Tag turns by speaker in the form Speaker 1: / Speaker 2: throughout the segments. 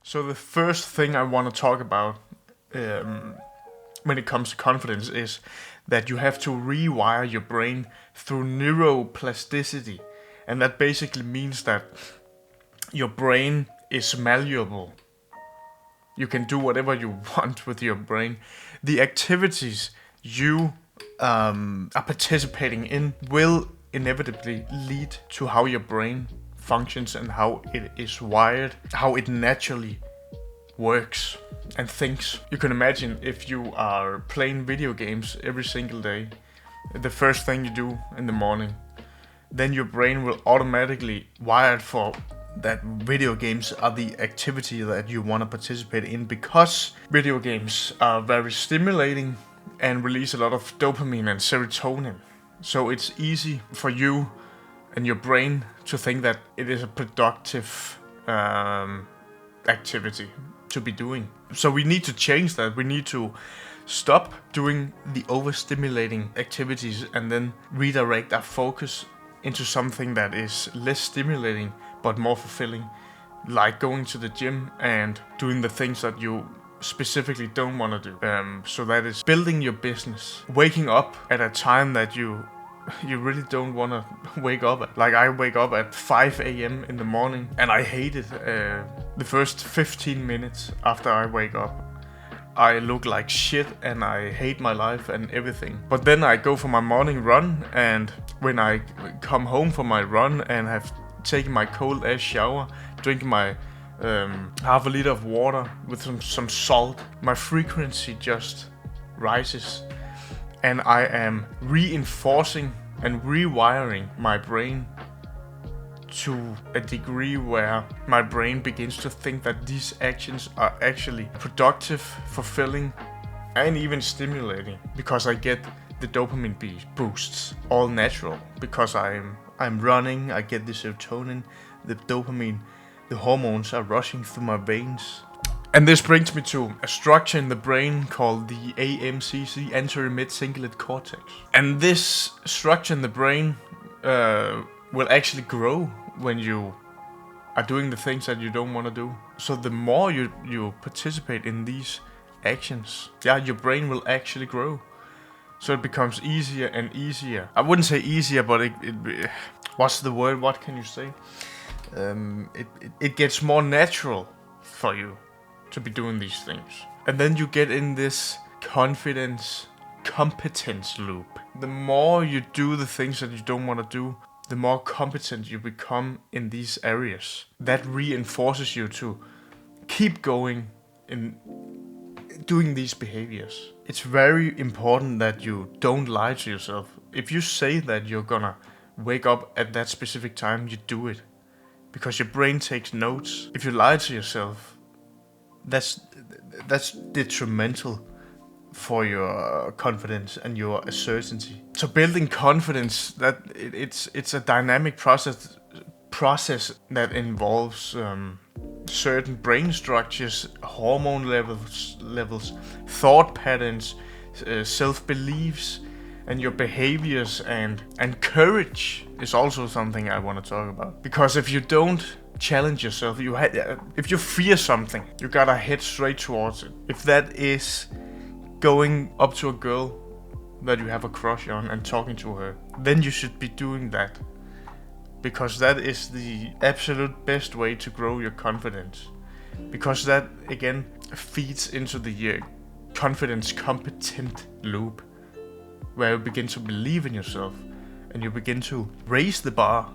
Speaker 1: So the first thing I want to talk about when it comes to confidence is that you have to rewire your brain through neuroplasticity. And that basically means that your brain is malleable. You can do whatever you want with your brain. The activities you are participating in will inevitably lead to how your brain functions and how it is wired, how it naturally works and thinks. You can imagine if you are playing video games every single day, the first thing you do in the morning, then your brain will automatically wire for that video games are the activity that you want to participate in, because video games are very stimulating and release a lot of dopamine and serotonin. So it's easy for you and your brain to think that it is a productive activity to be doing. So we need to change that. We need to stop doing the overstimulating activities and then redirect our focus into something that is less stimulating but more fulfilling, like going to the gym and doing the things that you specifically don't want to do. So that is building your business, waking up at a time that you really don't want to wake up at. Like I wake up at 5 a.m. in the morning and I hate it. The first 15 minutes after I wake up, I look like shit and I hate my life and everything. But then I go for my morning run, and when I come home from my run and have taken my cold ass shower, drinking my half a liter of water with some salt, my frequency just rises. And I am reinforcing and rewiring my brain to a degree where my brain begins to think that these actions are actually productive, fulfilling, and even stimulating, because I get the dopamine boosts, all natural, because I'm running. I get the serotonin, the dopamine, the hormones are rushing through my veins. And this brings me to a structure in the brain called the AMCC, anterior mid-cingulate cortex. And this structure in the brain will actually grow when you are doing the things that you don't want to do. So the more you participate in these actions, your brain will actually grow. So it becomes easier and easier. I wouldn't say easier, but it what's the word? What can you say? It gets more natural for you to be doing these things. And then you get in this competence loop. The more you do the things that you don't want to do, the more competent you become in these areas. That reinforces you to keep going in doing these behaviors. It's very important that you don't lie to yourself. If you say that you're gonna wake up at that specific time, you do it, because your brain takes notes. If you lie to yourself, that's detrimental for your confidence and your certainty. So building confidence, that it's a dynamic process that involves certain brain structures, hormone levels, thought patterns, self-beliefs, and your behaviors, and courage is also something I want to talk about. Because if you don't challenge yourself, if you fear something, you gotta head straight towards it. If that is going up to a girl that you have a crush on and talking to her, then you should be doing that, because that is the absolute best way to grow your confidence. Because that again feeds into the confidence competent loop, where you begin to believe in yourself and you begin to raise the bar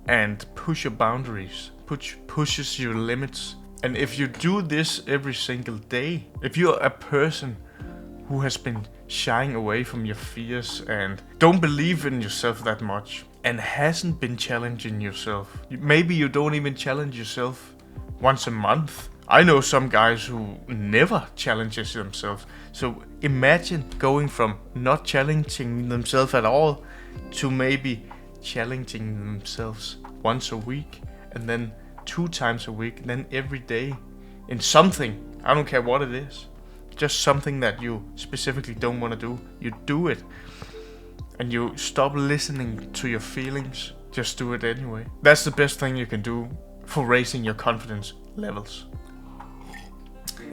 Speaker 1: and push your boundaries, pushes your limits. And if you do this every single day, if you're a person who has been shying away from your fears and don't believe in yourself that much and hasn't been challenging yourself, maybe you don't even challenge yourself once a month. I know some guys who never challenges themselves. So imagine going from not challenging themselves at all to maybe challenging themselves once a week, and then 2 times a week, then every day in something. I don't care what it is. Just something that you specifically don't want to do. You do it. And you stop listening to your feelings. Just do it anyway. That's the best thing you can do for raising your confidence levels.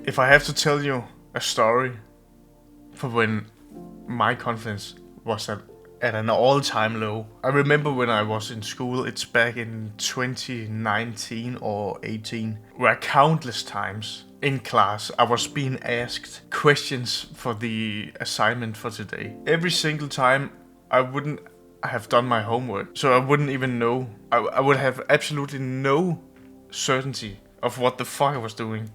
Speaker 1: If I have to tell you a story for when my confidence was at an all-time low. I remember when I was in school, it's back in 2019 or 18, where countless times in class I was being asked questions for the assignment for today. Every single time I wouldn't have done my homework, so I wouldn't even know. I would have absolutely no certainty of what the fuck I was doing.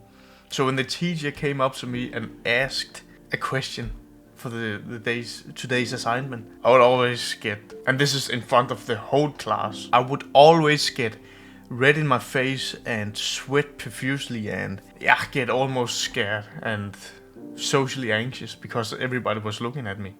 Speaker 1: So when the teacher came up to me and asked a question for today's assignment, I would always get, and this is in front of the whole class, I would always get red in my face and sweat profusely and get almost scared and socially anxious because everybody was looking at me.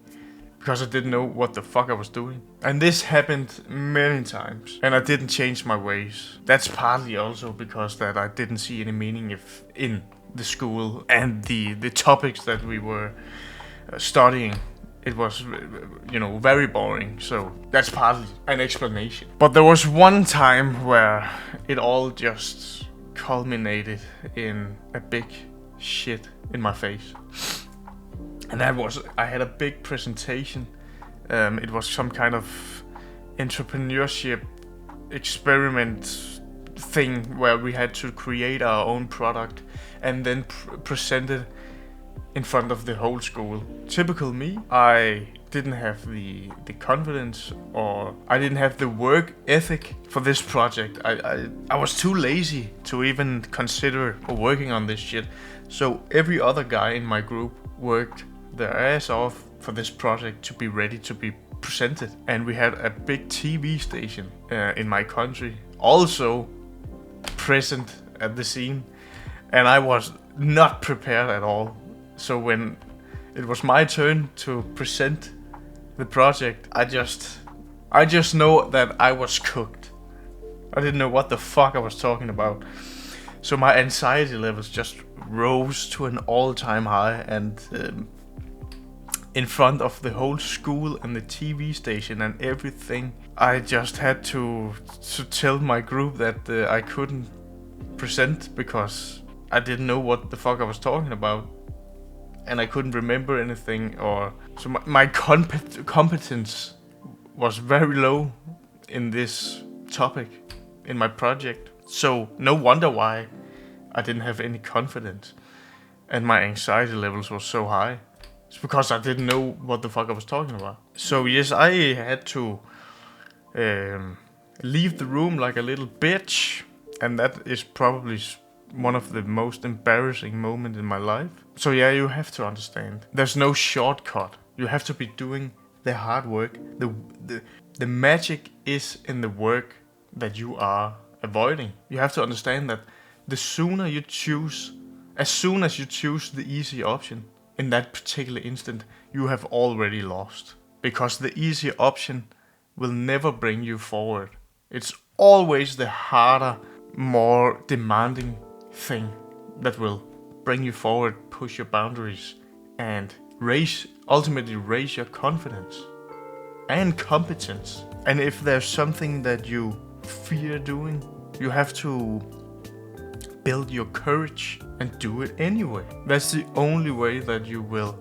Speaker 1: Because I didn't know what the fuck I was doing. And this happened many times. And I didn't change my ways. That's partly also because that I didn't see any meaning in the school and the topics that we were studying. It was, very boring. So that's partly an explanation. But there was one time where it all just culminated in a big shit in my face. And that was, I had a big presentation. It was some kind of entrepreneurship experiment thing where we had to create our own product and then present it in front of the whole school. Typical me, I didn't have the confidence, or I didn't have the work ethic for this project. I was too lazy to even consider working on this shit. So every other guy in my group worked their ass off for this project to be ready to be presented. And we had a big TV station in my country also present at the scene, and I was not prepared at all. So when it was my turn to present the project, I just know that I was cooked. I didn't know what the fuck I was talking about. So my anxiety levels just rose to an all-time high, and in front of the whole school and the TV station and everything, I just had to tell my group that I couldn't present because I didn't know what the fuck I was talking about, and I couldn't remember anything. So my competence was very low in this topic in my project. So no wonder why I didn't have any confidence and my anxiety levels were so high. It's because I didn't know what the fuck I was talking about. So yes, I had to leave the room like a little bitch, and that is probably one of the most embarrassing moments in my life. So yeah, you have to understand, there's no shortcut. You have to be doing the hard work. The magic is in the work that you are avoiding. You have to understand that as soon as you choose the easy option, in that particular instant, you have already lost. Because the easy option will never bring you forward. It's always the harder, more demanding thing that will bring you forward, push your boundaries, and ultimately raise your confidence and competence. And if there's something that you fear doing, you have to build your courage and do it anyway. That's the only way that you will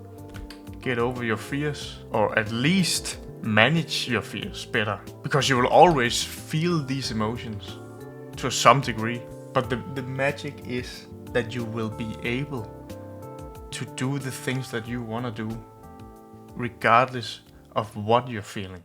Speaker 1: get over your fears, or at least manage your fears better. Because you will always feel these emotions to some degree. But the magic is that you will be able to do the things that you want to do, regardless of what you're feeling.